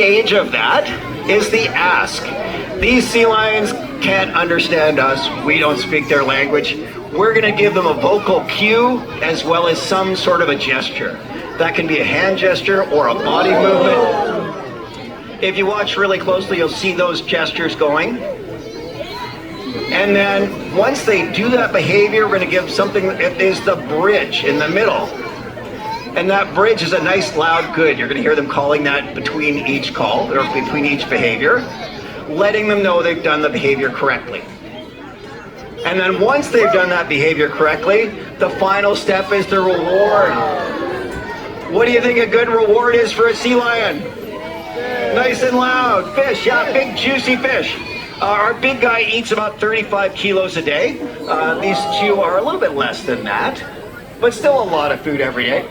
Stage of that is the ask. These sea lions can't understand us. We don't speak their language. We're going to give them a vocal cue as well as some sort of a gesture. That can be a hand gesture or a body movement. If you watch really closely, you'll see those gestures going. And then once they do that behavior, we're going to give something that is the bridge in the middle. And that bridge is a nice loud good. You're going to hear them calling that between each call or between each behavior, letting them know they've done the behavior correctly. And then once they've done that behavior correctly, the final step is the reward. What do you think a good reward is for a sea lion? Nice and loud. Fish, yeah, big juicy fish. Our big guy eats about 35 kilos a day. These two are a little bit less than that, but still a lot of food every day.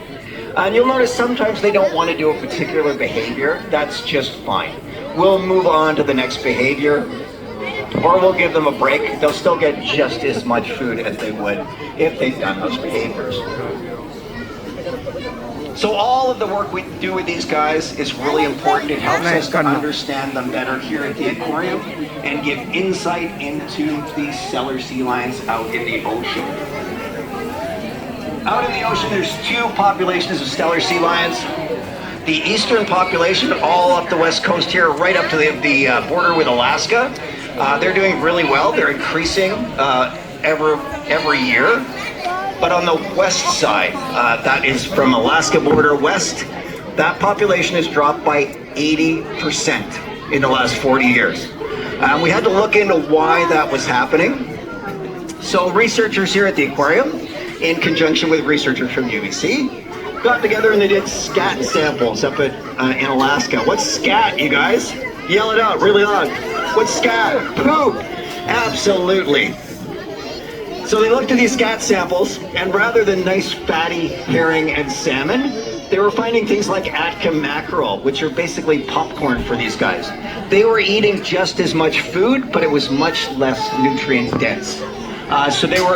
And you'll notice sometimes they don't want to do a particular behavior. That's just fine. We'll move on to the next behavior, or we'll give them a break. They'll still get just as much food as they would if they've done those behaviors. So all of the work we do with these guys is really important. It helps us to understand them better here at the aquarium and give insight into these Steller sea lions out in the ocean. Out in the ocean, there's two populations of Steller sea lions. The eastern population, all up the west coast here, right up to the border with Alaska. They're doing really well. They're increasing every year. But on the west side, that is from Alaska border west, that population has dropped by 80% in the last 40 years. We had to look into why that was happening. So researchers here at the aquarium, in conjunction with researchers from UBC, got together and they did scat samples up in Alaska. What's scat, you guys? Yell it out really loud. What's scat? Poop! Absolutely. So they looked at these scat samples, and rather than nice fatty herring and salmon, they were finding things like Atka mackerel, which are basically popcorn for these guys. They were eating just as much food, but it was much less nutrient dense. So they were